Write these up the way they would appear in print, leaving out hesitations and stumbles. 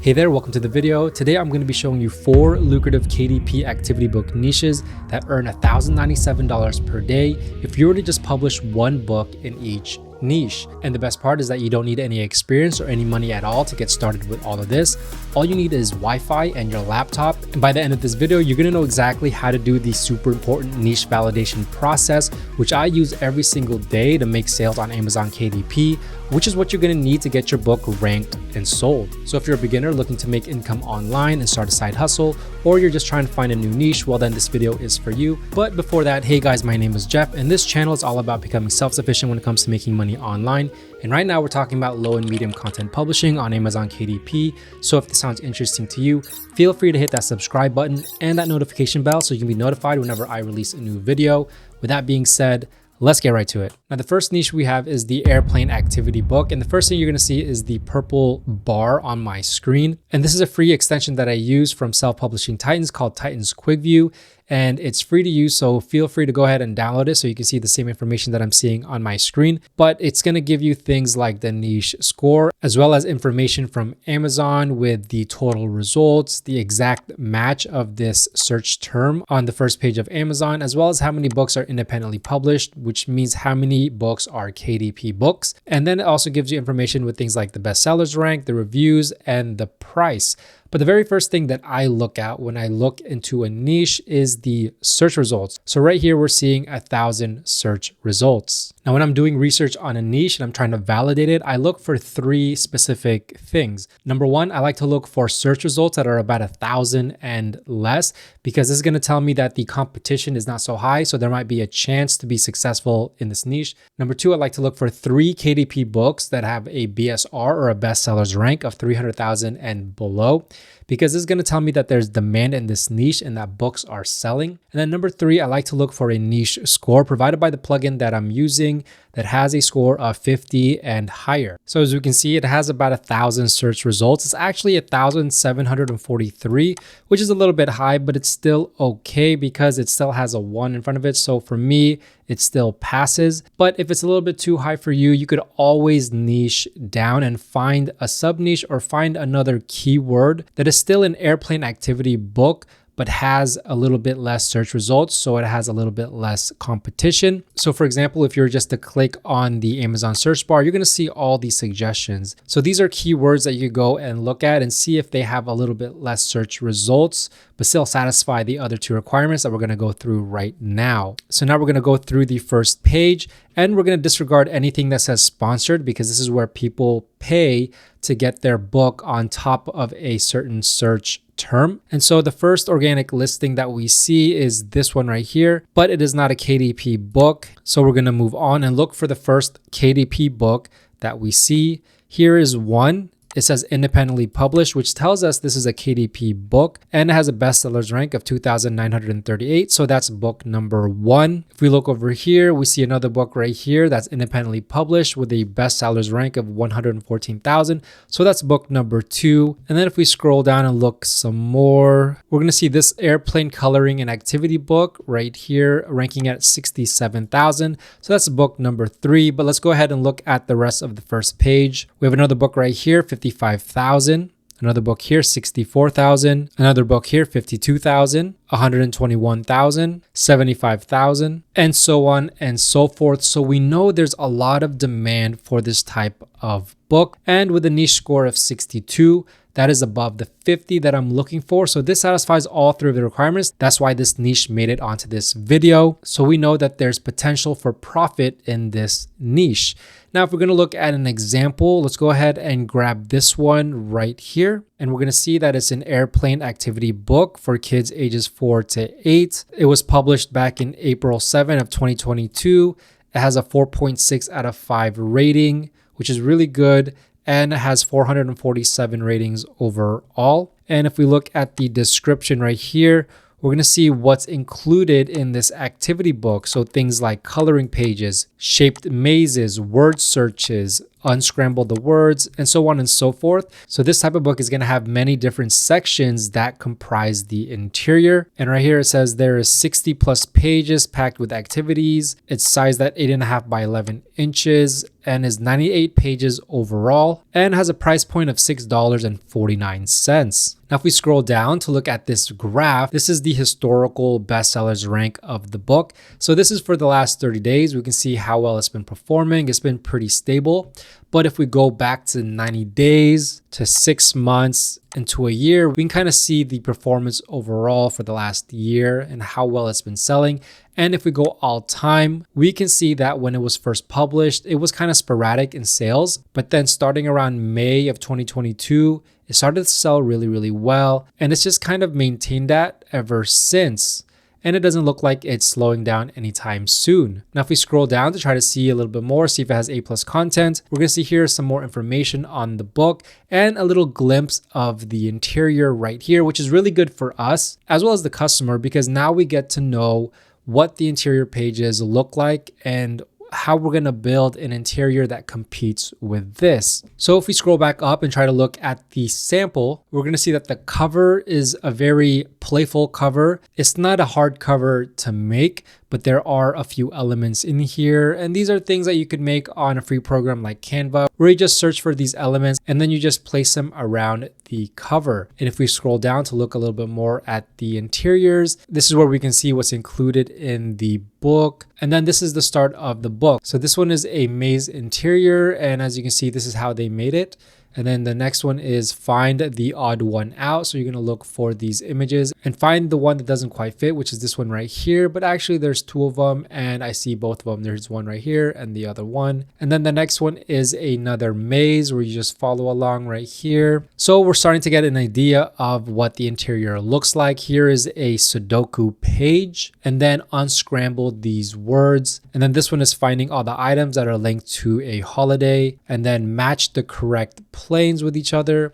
Hey there, welcome to the video. Today I'm going to be showing you 4 lucrative KDP activity book niches that earn $1,097 per day if you were to just publish one book in each niche. And the best part is that you don't need any experience or any money at all to get started with all of this. All you need is Wi-Fi and your laptop. And by the end of this video, you're going to know exactly how to do the super important niche validation process, which I use every single day to make sales on Amazon KDP, which is what you're going to need to get your book ranked and sold. So if you're a beginner looking to make income online and start a side hustle, or you're just trying to find a new niche, well then this video is for you. But before that, hey guys, my name is Jeff, and this channel is all about becoming self-sufficient when it comes to making money online. And right now we're talking about low and medium content publishing on Amazon KDP. So if this sounds interesting to you, feel free to hit that subscribe button and that notification bell so you can be notified whenever I release a new video. With that being said, let's get right to it. Now, the first niche we have is the airplane activity book. And the first thing you're gonna see is the purple bar on my screen. And this is a free extension that I use from Self-Publishing Titans called Titans Quick View. And it's free to use, so feel free to go ahead and download it so you can see the same information that I'm seeing on my screen. But it's gonna give you things like the niche score, as well as information from Amazon with the total results, the exact match of this search term on the first page of Amazon, as well as how many books are independently published, which means how many books are KDP books. And then it also gives you information with things like the bestsellers rank, the reviews, and the price. But the very first thing that I look at when I look into a niche is the search results. So right here, we're seeing 1,000 search results. Now, when I'm doing research on a niche and I'm trying to validate it, I look for 3 specific things. Number one, I like to look for search results that are about 1,000 and less, because this is going to tell me that the competition is not so high. So there might be a chance to be successful in this niche. Number two, I like to look for 3 KDP books that have a BSR or a bestsellers rank of 300,000 and below, because this is going to tell me that there's demand in this niche and that books are selling. And then number 3, I like to look for a niche score provided by the plugin that I'm using that has a score of 50 and higher. So as we can see, it has about 1,000 search results. It's actually 1,743, which is a little bit high, but it's still okay because it still has a 1 in front of it. So for me, it still passes. But if it's a little bit too high for you, you could always niche down and find a sub niche or find another keyword that is still an airplane activity book, but has a little bit less search results, so it has a little bit less competition. So for example, if you're just to click on the Amazon search bar, you're gonna see all these suggestions. So these are keywords that you go and look at and see if they have a little bit less search results, but still satisfy the other 2 requirements that we're gonna go through right now. So now we're gonna go through the first page, and we're gonna disregard anything that says sponsored, because this is where people pay to get their book on top of a certain search term. And so the first organic listing that we see is this one right here, but it is not a KDP book. So we're going to move on and look for the first KDP book that we see. Here is one. It says independently published, which tells us this is a KDP book, and it has a bestsellers rank of 2,938. So that's book number 1. If we look over here, we see another book right here that's independently published with a bestsellers rank of 114,000. So that's book number 2. And then if we scroll down and look some more, we're going to see this airplane coloring and activity book right here, ranking at 67,000. So that's book number 3. But let's go ahead and look at the rest of the first page. We have another book right here, 55,000. Another book here, 64,000. Another book here, 52,000, 121,000, 75,000, and so on and so forth. So we know there's a lot of demand for this type of book. And with a niche score of 62, that is above the 50 that I'm looking for. So this satisfies all 3 of the requirements. That's why this niche made it onto this video. So we know that there's potential for profit in this niche. Now, if we're going to look at an example, let's go ahead and grab this one right here. And we're going to see that it's an airplane activity book for kids ages 4 to 8. It was published back in April 7 of 2022. It has a 4.6 out of 5 rating, which is really good. And it has 447 ratings overall. And if we look at the description right here, we're going to see what's included in this activity book. So things like coloring pages, shaped mazes, word searches, unscramble the words, and so on and so forth. So this type of book is going to have many different sections that comprise the interior. And right here it says there is 60 plus pages packed with activities. It's sized at 8.5 by 11 inches. and is 98 pages overall and has a price point of $6.49. Now, if we scroll down to look at this graph, this is the historical bestsellers rank of the book. So this is for the last 30 days. We can see how well it's been performing. It's been pretty stable. But if we go back to 90 days, to 6 months, into a year, we can kind of see the performance overall for the last year and how well it's been selling. And if we go all time, we can see that when it was first published, it was kind of sporadic in sales. But then starting around May of 2022, it started to sell really, really well. And it's just kind of maintained that ever since. And it doesn't look like it's slowing down anytime soon. Now, if we scroll down to try to see a little bit more, see if it has A+ content, we're gonna see here some more information on the book and a little glimpse of the interior right here, which is really good for us as well as the customer, because now we get to know what the interior pages look like and how we're going to build an interior that competes with this. So if we scroll back up and try to look at the sample, we're going to see that the cover is a very playful cover. It's not a hard cover to make, but there are a few elements in here. And these are things that you could make on a free program like Canva, where you just search for these elements and then you just place them around the cover. And if we scroll down to look a little bit more at the interiors, this is where we can see what's included in the book. And then this is the start of the book. So this one is a maze interior. And as you can see, this is how they made it. And then the next one is find the odd one out. So you're going to look for these images and find the one that doesn't quite fit, which is this one right here. But actually there's two of them and I see both of them. There's one right here and the other one. And then the next one is another maze where you just follow along right here. So we're starting to get an idea of what the interior looks like. Here is a Sudoku page and then unscramble these words. And then this one is finding all the items that are linked to a holiday and then match the correct planes with each other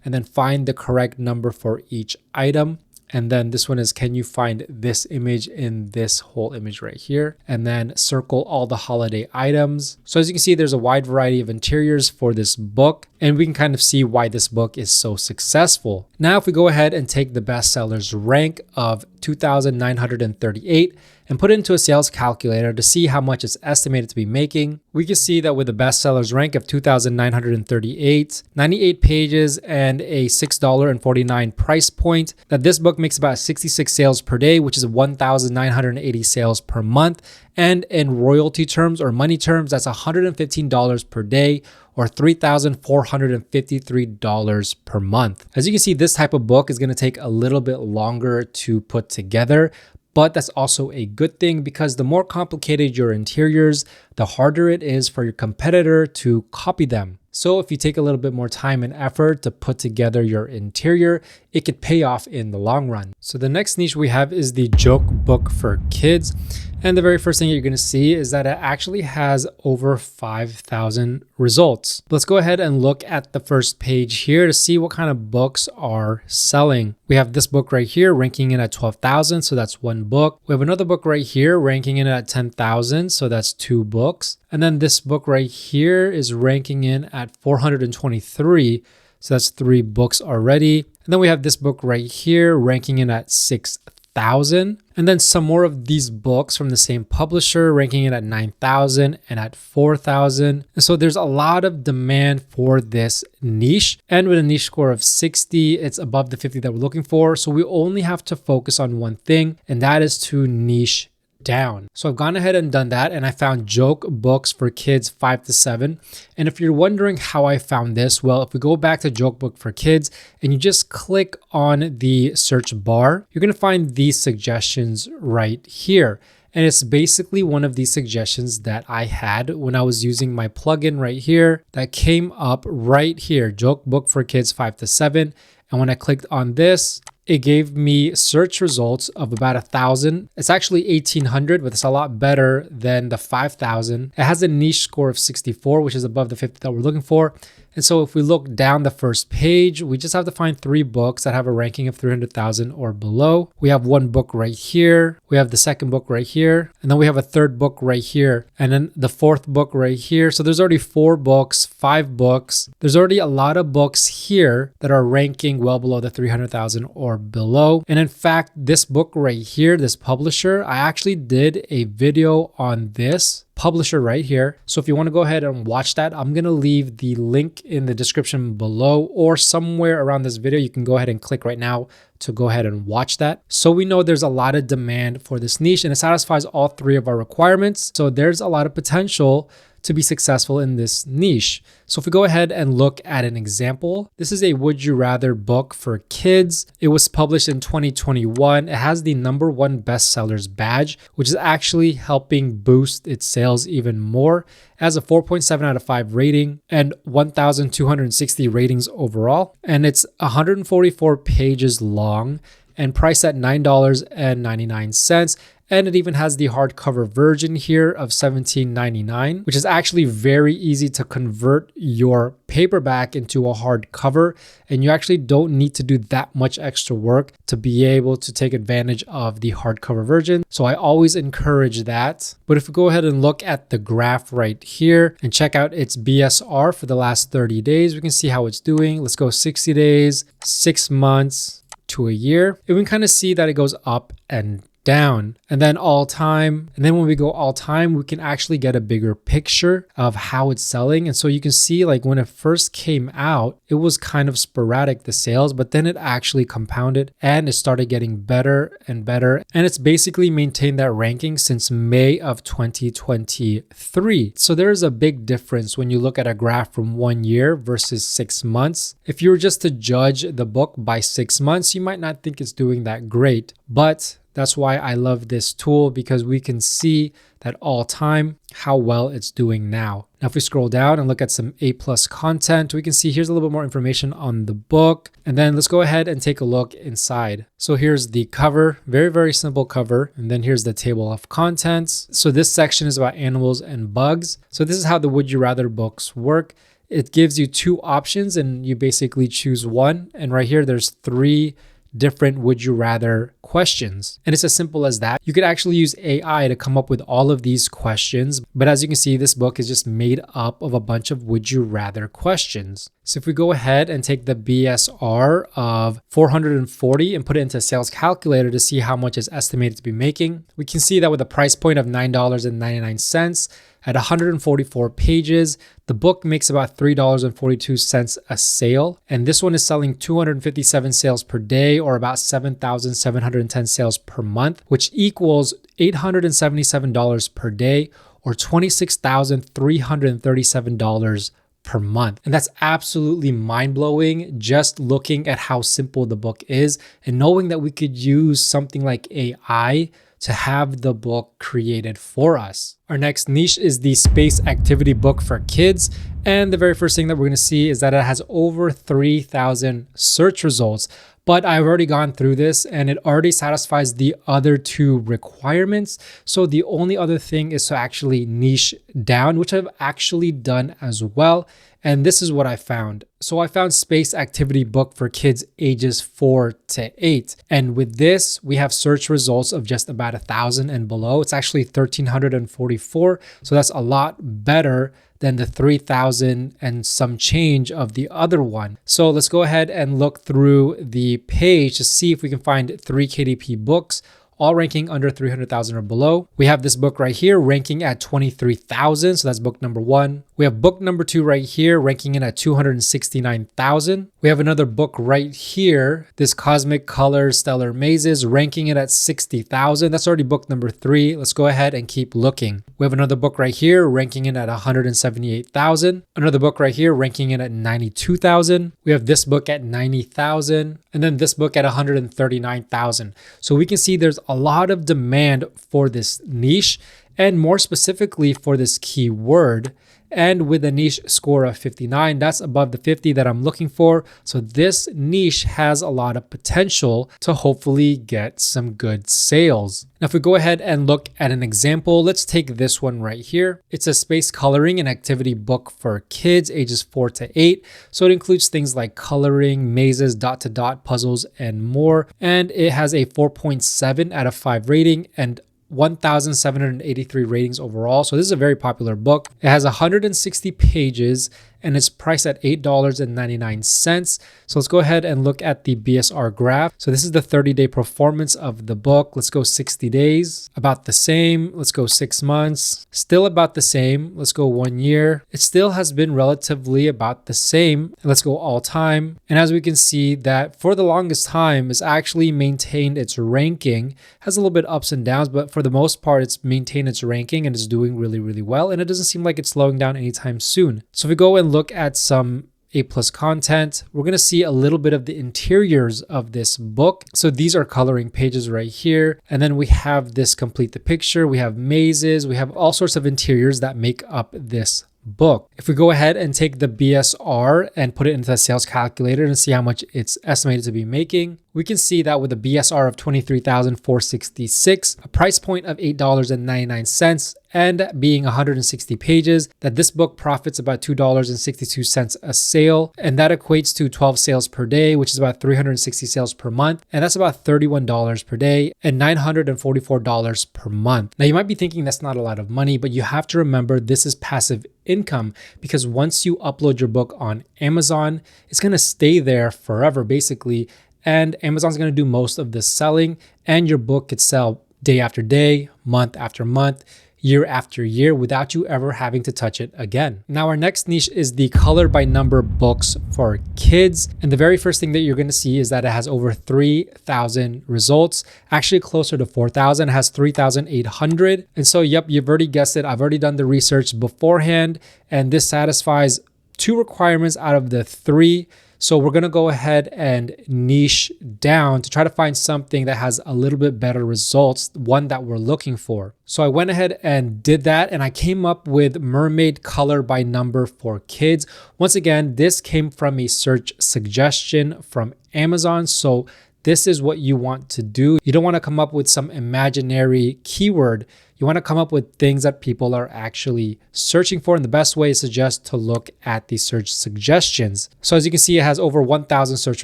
and then find the correct number for each item. And then this one is, can you find this image in this whole image right here? And then circle all the holiday items. So as you can see, there's a wide variety of interiors for this book, and we can kind of see why this book is so successful. Now, if we go ahead and take the bestsellers rank of 2,938 and put it into a sales calculator to see how much it's estimated to be making, we can see that with a bestsellers rank of 2,938, 98 pages, and a $6.49 price point, that this book makes about 66 sales per day, which is 1,980 sales per month. And in royalty terms or money terms, that's $115 per day or $3,453 per month. As you can see, this type of book is going to take a little bit longer to put together, but that's also a good thing because the more complicated your interiors, the harder it is for your competitor to copy them. So if you take a little bit more time and effort to put together your interior, it could pay off in the long run. So the next niche we have is the joke book for kids. And the very first thing you're going to see is that it actually has over 5,000 results. Let's go ahead and look at the first page here to see what kind of books are selling. We have this book right here ranking in at 12,000, so that's one book. We have another book right here ranking in at 10,000, so that's two books. And then this book right here is ranking in at 423, so that's three books already. And then we have this book right here ranking in at 6,000. And then some more of these books from the same publisher ranking it at 9,000 and at 4,000. And so there's a lot of demand for this niche. And with a niche score of 60, it's above the 50 that we're looking for. So we only have to focus on one thing, and that is to niche down. So I've gone ahead and done that, and I found joke books for kids 5 to 7. And if you're wondering how I found this, well, if we go back to joke book for kids and you just click on the search bar, you're going to find these suggestions right here. And it's basically one of these suggestions that I had when I was using my plugin right here that came up right here, joke book for kids 5 to 7. And when I clicked on this, it gave me search results of about 1,000. It's actually 1,800, but it's a lot better than the 5,000. It has a niche score of 64, which is above the 50 that we're looking for. And so if we look down the first page, we just have to find 3 books that have a ranking of 300,000 or below. We have one book right here. We have the second book right here. And then we have a third book right here. And then the fourth book right here. So there's already 4 books, 5 books. There's already a lot of books here that are ranking well below the 300,000 or below. And in fact, this book right here, this publisher, I actually did a video on this publisher right here. So if you want to go ahead and watch that, I'm going to leave the link in the description below or somewhere around this video. You can go ahead and click right now to go ahead and watch that. So we know there's a lot of demand for this niche and it satisfies all three of our requirements. So there's a lot of potential to be successful in this niche. So if we go ahead and look at an example, this is a Would You Rather book for kids. It was published in 2021. It has the #1 bestsellers badge, which is actually helping boost its sales even more. It has a 4.7 out of 5 rating and 1,260 ratings overall. And it's 144 pages long and priced at $9.99. And it even has the hardcover version here of $17.99, which is actually very easy to convert your paperback into a hardcover. And you actually don't need to do that much extra work to be able to take advantage of the hardcover version. So I always encourage that. But if we go ahead and look at the graph right here and check out its BSR for the last 30 days, we can see how it's doing. Let's go 60 days, 6 months to a year. And we can kind of see that it goes up and down, and then all time. And then when we go all time, we can actually get a bigger picture of how it's selling. And so you can see, like, when it first came out, it was kind of sporadic, the sales, but then it actually compounded and it started getting better and better. And it's basically maintained that ranking since May of 2023. So there's a big difference when you look at a graph from 1 year versus 6 months. If you were just to judge the book by 6 months, you might not think it's doing that great, but that's why I love this tool, because we can see that all time how well it's doing now. Now, if we scroll down and look at some A+ content, we can see here's a little bit more information on the book. And then let's go ahead and take a look inside. So here's the cover, very, very simple cover. And then here's the table of contents. So this section is about animals and bugs. So this is how the Would You Rather books work. It gives you 2 options and you basically choose one. And right here, there's 3 different Would You Rather questions. And it's as simple as that. You could actually use AI to come up with all of these questions. But as you can see, this book is just made up of a bunch of Would You Rather questions. So if we go ahead and take the BSR of 440 and put it into a sales calculator to see how much it's estimated to be making, we can see that with a price point of $9.99 at 144 pages, the book makes about $3.42 a sale. And this one is selling 257 sales per day, or about 7,710 sales per month, which equals $877 per day, or $26,337 per month. And that's absolutely mind-blowing, just looking at how simple the book is and knowing that we could use something like AI to have the book created for us. Our next niche is the space activity book for kids. And the very first thing that we're going to see is that it has over 3,000 search results. But I've already gone through this and it already satisfies the other 2 requirements. So the only other thing is to actually niche down, which I've actually done as well. And this is what I found. So I found space activity book for kids ages 4 to 8. And with this, we have search results of just about 1,000 and below. It's actually 1,344. So that's a lot better than the 3,000 and some change of the other one. So let's go ahead and look through the page to see if we can find 3 KDP books, all ranking under 300,000 or below. We have this book right here ranking at 23,000. So that's book number 1. We have book number 2 right here ranking in at 269,000. We have another book right here, this Cosmic Colors Stellar Mazes, ranking it at 60,000. That's already book number 3. Let's go ahead and keep looking. We have another book right here ranking it at 178,000. Another book right here ranking it at 92,000. We have this book at 90,000. And then this book at 139,000. So we can see there's a lot of demand for this niche, and more specifically for this keyword. And with a niche score of 59, that's above the 50 that I'm looking for. So this niche has a lot of potential to hopefully get some good sales. Now, if we go ahead and look at an example, let's take this one right here. It's a space coloring and activity book for kids ages 4 to 8. So it includes things like coloring, mazes, dot-to-dot puzzles, and more. And it has a 4.7 out of 5 rating and 1,783 ratings overall. So this is a very popular book. It has 160 pages and it's priced at $8.99. So let's go ahead and look at the BSR graph. So this is the 30-day performance of the book. Let's go 60 days, about the same. Let's go 6 months, still about the same. Let's go 1 year. It still has been relatively about the same. Let's go all time. And as we can see that for the longest time, it's actually maintained its ranking, has a little bit ups and downs, but for the most part, it's maintained its ranking and it's doing really, really well. And it doesn't seem like it's slowing down anytime soon. So if we go and look at some A+ content, we're going to see a little bit of the interiors of this book. So these are coloring pages right here. And then we have this complete the picture. We have mazes. We have all sorts of interiors that make up this book. If we go ahead and take the BSR and put it into the sales calculator and see how much it's estimated to be making, we can see that with a BSR of $23,466, a price point of $8.99, and being 160 pages, that this book profits about $2.62 a sale. And that equates to 12 sales per day, which is about 360 sales per month. And that's about $31 per day and $944 per month. Now you might be thinking that's not a lot of money, but you have to remember this is passive income, because once you upload your book on Amazon, it's going to stay there forever basically. And Amazon's going to do most of the selling, and your book could sell day after day, month after month, year after year without you ever having to touch it again. Now our next niche is the color by number books for kids. And the very first thing that you're going to see is that it has over 3,000 results, actually closer to 4,000. It has 3,800. And so, yep, you've already guessed it. I've already done the research beforehand, and this satisfies 2 requirements out of the 3. So we're going to go ahead and niche down to try to find something that has a little bit better results, one that we're looking for. So I went ahead and did that, and I came up with mermaid color by number for kids. Once again, this came from a search suggestion from Amazon. So this is what you want to do. You don't want to come up with some imaginary keyword. You want to come up with things that people are actually searching for. And the best way is to just to look at the search suggestions. So as you can see, it has over 1,000 search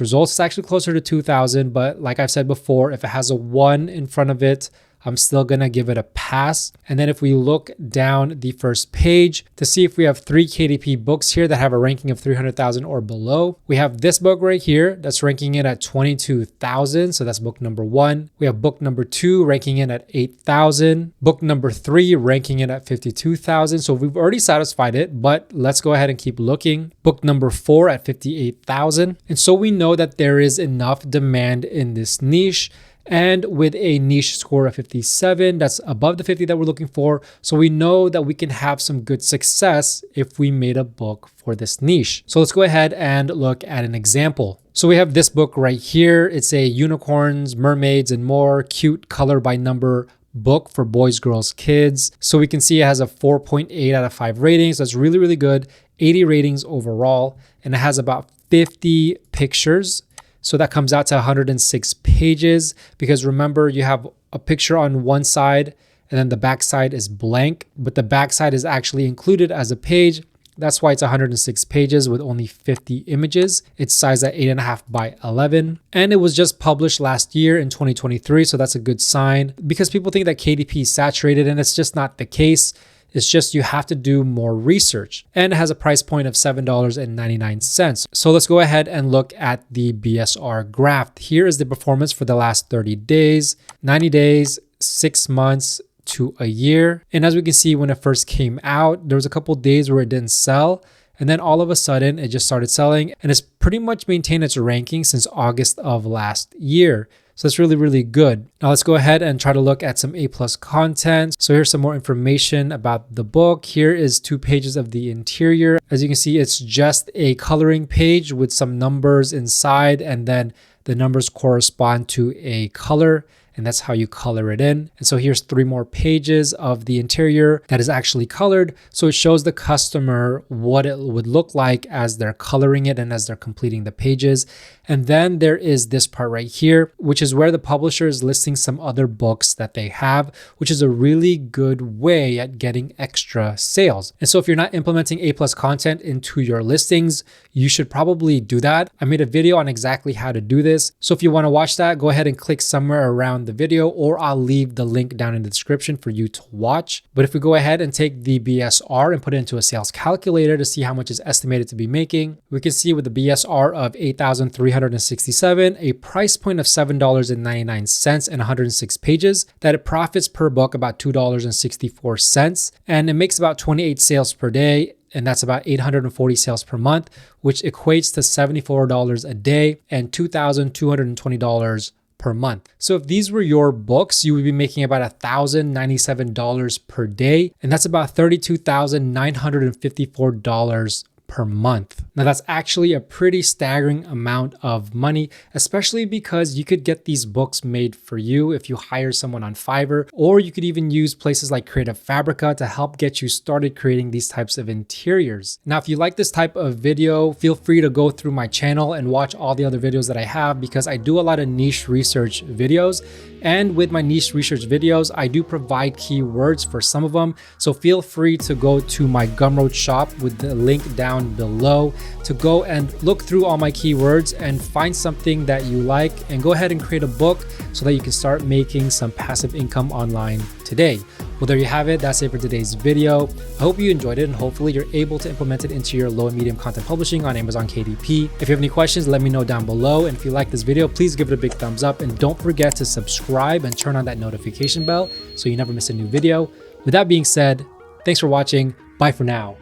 results. It's actually closer to 2,000. But like I've said before, if it has a 1 in front of it, I'm still going to give it a pass. And then if we look down the first page to see if we have 3 KDP books here that have a ranking of 300,000 or below, we have this book right here that's ranking it at 22,000. So that's book number 1. We have book number 2 ranking it at 8,000. Book number 3 ranking it at 52,000. So we've already satisfied it, but let's go ahead and keep looking. Book number 4 at 58,000. And so we know that there is enough demand in this niche. And with a niche score of 57, that's above the 50 that we're looking for. So we know that we can have some good success if we made a book for this niche. So let's go ahead and look at an example. So we have this book right here. It's a unicorns, mermaids, and more cute color by number book for boys, girls, kids. So we can see it has a 4.8 out of 5 ratings. That's really, really good. 80 ratings overall. And it has about 50 pictures. So that comes out to 106 pages, because remember, you have a picture on one side and then the back side is blank, but the back side is actually included as a page. That's why it's 106 pages with only 50 images. It's sized at 8.5 by 11. And it was just published last year in 2023. So that's a good sign, because people think that KDP is saturated, and it's just not the case. It's just you have to do more research, and it has a price point of $7.99. So let's go ahead and look at the BSR graph. Here is the performance for the last 30 days, 90 days, 6 months to a year. And as we can see, when it first came out, there was a couple days where it didn't sell. And then all of a sudden it just started selling, and it's pretty much maintained its ranking since August of last year. So that's really, really good. Now let's go ahead and try to look at some A+ content. So here's some more information about the book. Here is 2 pages of the interior. As you can see, it's just a coloring page with some numbers inside, and then the numbers correspond to a color, and that's how you color it in. And so here's 3 more pages of the interior that is actually colored. So it shows the customer what it would look like as they're coloring it and as they're completing the pages. And then there is this part right here, which is where the publisher is listing some other books that they have, which is a really good way at getting extra sales. And so if you're not implementing A+ content into your listings, you should probably do that. I made a video on exactly how to do this. So if you want to watch that, go ahead and click somewhere around the video, or I'll leave the link down in the description for you to watch. But if we go ahead and take the BSR and put it into a sales calculator to see how much is estimated to be making, we can see with the BSR of 8,367, a price point of $7.99 and 106 pages, that it profits per book about $2.64, and it makes about 28 sales per day, and that's about 840 sales per month, which equates to $74 a day and $2,220 per month. So if these were your books, you would be making about $1,097 per day, and that's about $32,954 per month. Now that's actually a pretty staggering amount of money, especially because you could get these books made for you if you hire someone on Fiverr, or you could even use places like Creative Fabrica to help get you started creating these types of interiors. Now, if you like this type of video, feel free to go through my channel and watch all the other videos that I have, because I do a lot of niche research videos. And with my niche research videos, I do provide keywords for some of them. So feel free to go to my Gumroad shop with the link down below to go and look through all my keywords and find something that you like, and go ahead and create a book so that you can start making some passive income online today. Well, there you have it. That's it for today's video. I hope you enjoyed it, and hopefully you're able to implement it into your low and medium content publishing on Amazon KDP. If you have any questions, let me know down below. And if you like this video, please give it a big thumbs up, and don't forget to subscribe and turn on that notification bell so you never miss a new video. With that being said, thanks for watching. Bye for now.